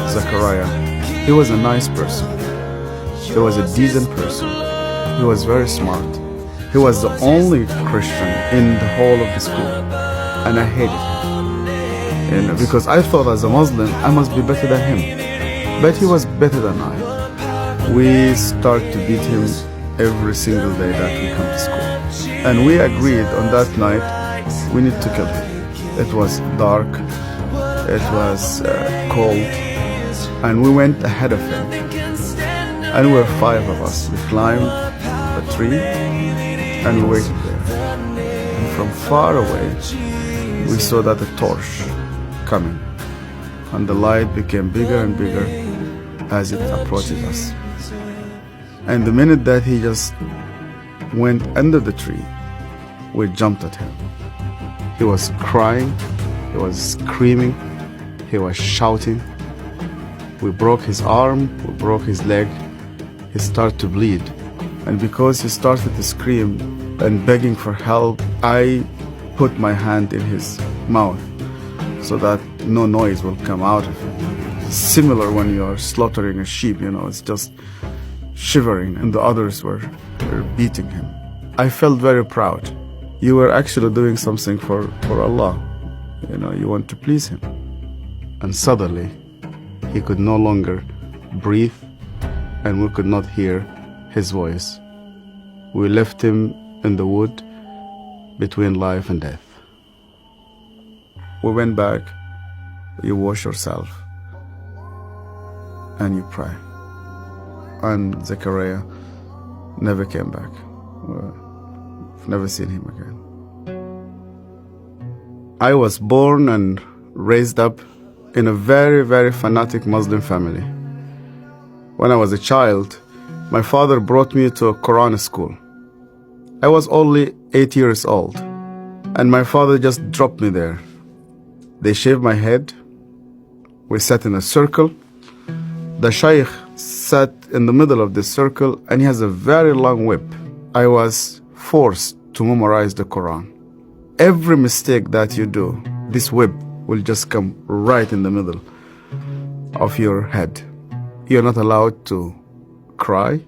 Zechariah. He was a nice person. He was a decent person. He was very smart. He was the only Christian in the whole of the school. And I hated him. Because I thought as a Muslim, I must be better than him. But he was better than I. We start to beat him every single day that we come to school. And we agreed on that night, we need to kill him. It was dark. It was cold. And we went ahead of him. And we were 5 of us. We climbed a tree and we waited there. And from far away, we saw that a torch coming. And the light became bigger and bigger as it approached us. And the minute that he just went under the tree, we jumped at him. He was crying, he was screaming, he was shouting. We broke his arm, we broke his leg. He started to bleed. And because he started to scream and begging for help, I put my hand in his mouth so that no noise will come out of it. Similar when you are slaughtering a sheep, it's just shivering, and the others were beating him. I felt very proud. You were actually doing something for Allah. You want to please Him. And suddenly, he could no longer breathe, and we could not hear his voice. We left him in the wood between life and death. We went back, you wash yourself, and you pray. And Zechariah never came back. We've never seen him again. I was born and raised up in a very, very fanatic Muslim family. When I was a child, my father brought me to a Quran school. I was only 8 years old, and my father just dropped me there. They shaved my head. We sat in a circle. The Shaykh sat in the middle of this circle, and he has a very long whip. I was forced to memorize the Quran. Every mistake that you do, this whip will just come right in the middle of your head. You're not allowed to cry,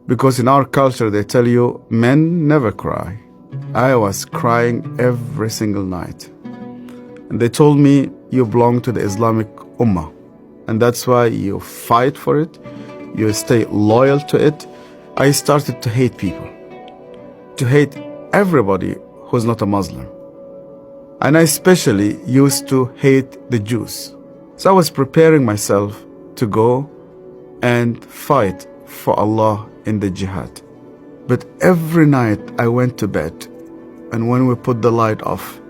because in our culture they tell you men never cry. I was crying every single night. And they told me, you belong to the Islamic Ummah, and that's why you fight for it, you stay loyal to it. I started to hate people, to hate everybody who's not a Muslim. And I especially used to hate the Jews. So I was preparing myself to go and fight for Allah in the jihad. But every night I went to bed, and when we put the light off,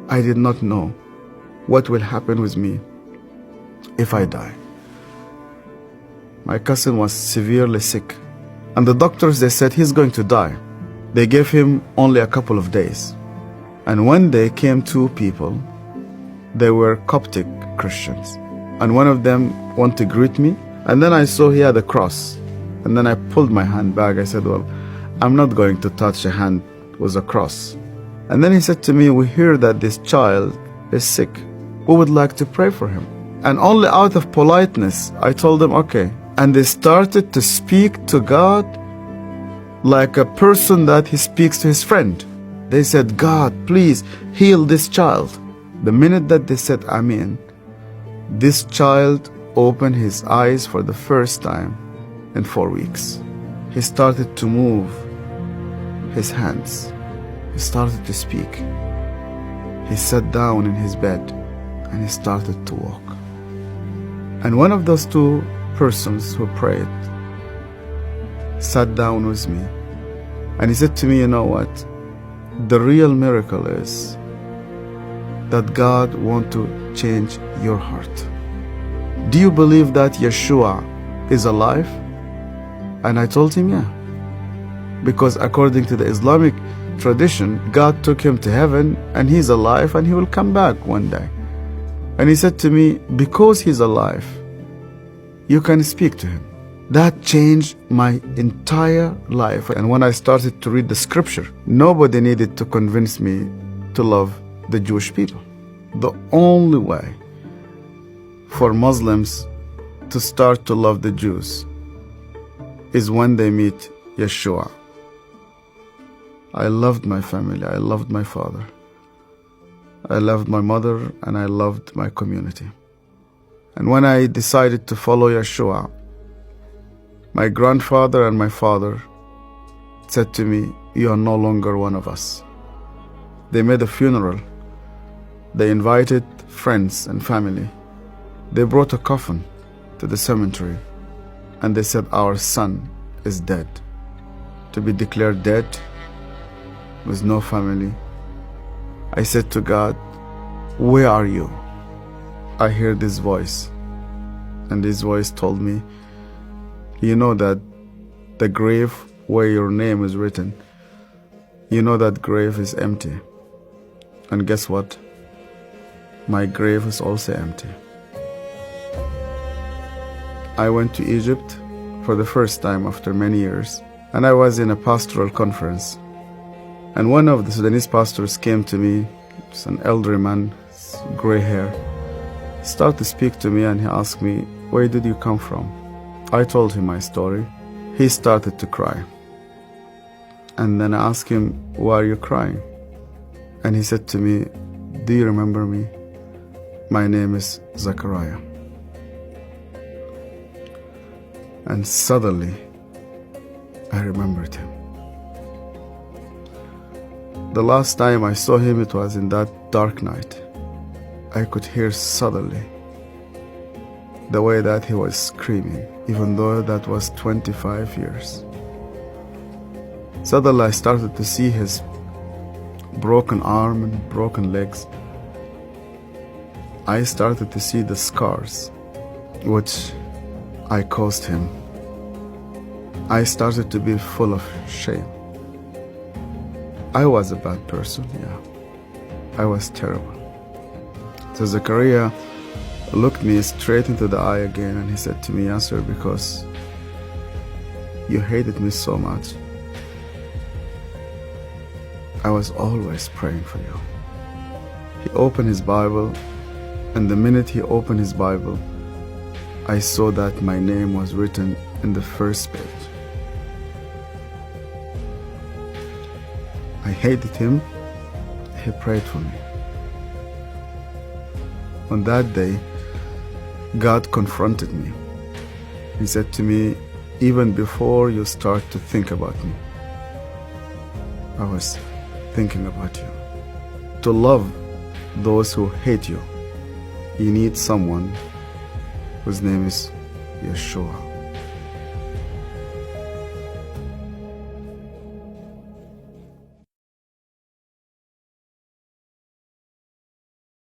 I did not know what will happen with me if I die. My cousin was severely sick, and the doctors, they said he's going to die. They gave him only a couple of days. And one day came 2 people. They were Coptic Christians, and one of them wanted to greet me, and then I saw he had a cross, and then I pulled my hand back. I said, well, I'm not going to touch a hand with a cross. And then he said to me, we hear that this child is sick. We would like to pray for him. And only out of politeness, I told them, okay. And they started to speak to God like a person that he speaks to his friend. They said, God, please heal this child. The minute that they said Amen, this child opened his eyes for the first time in 4 weeks. He started to move his hands. He started to speak. He sat down in his bed and he started to walk. And one of those 2 persons who prayed sat down with me, and he said to me, you know what? The real miracle is that God wants to change your heart. Do you believe that Yeshua is alive? And I told him, yeah. Because according to the Islamic tradition, God took him to heaven and he's alive and he will come back one day. And he said to me, because he's alive, you can speak to him. That changed my entire life. And when I started to read the scripture, nobody needed to convince me to love the Jewish people. The only way for Muslims to start to love the Jews is when they meet Yeshua. I loved my family, I loved my father, I loved my mother, and I loved my community. And when I decided to follow Yeshua, my grandfather and my father said to me, "You are no longer one of us." They made a funeral. They invited friends and family. They brought a coffin to the cemetery, and they said, "Our son is dead." To be declared dead with no family, I said to God, "Where are you?" I heard this voice, and this voice told me, "You know that the grave where your name is written, you know that grave is empty. And guess what? My grave is also empty." I went to Egypt for the first time after many years, and I was in a pastoral conference. And one of the Sudanese pastors came to me, it's an elderly man, gray hair, started to speak to me, and he asked me, "Where did you come from?" I told him my story. He started to cry. And then I asked him, "Why are you crying?" And he said to me, "Do you remember me? My name is Zachariah." And suddenly, I remembered him. The last time I saw him, it was in that dark night. I could hear suddenly the way that he was screaming, even though that was 25 years. Suddenly I started to see his broken arm and broken legs. I started to see the scars which I caused him. I started to be full of shame. I was a bad person, yeah. I was terrible. So Zechariah looked me straight into the eye again, and he said to me, "Yasser, because you hated me so much, I was always praying for you." He opened his Bible, and the minute he opened his Bible, I saw that my name was written in the first page. I hated him. He prayed for me. On that day, God confronted me. He said to me, "Even before you start to think about me, I was thinking about you. To love those who hate you, you need someone whose name is Yeshua."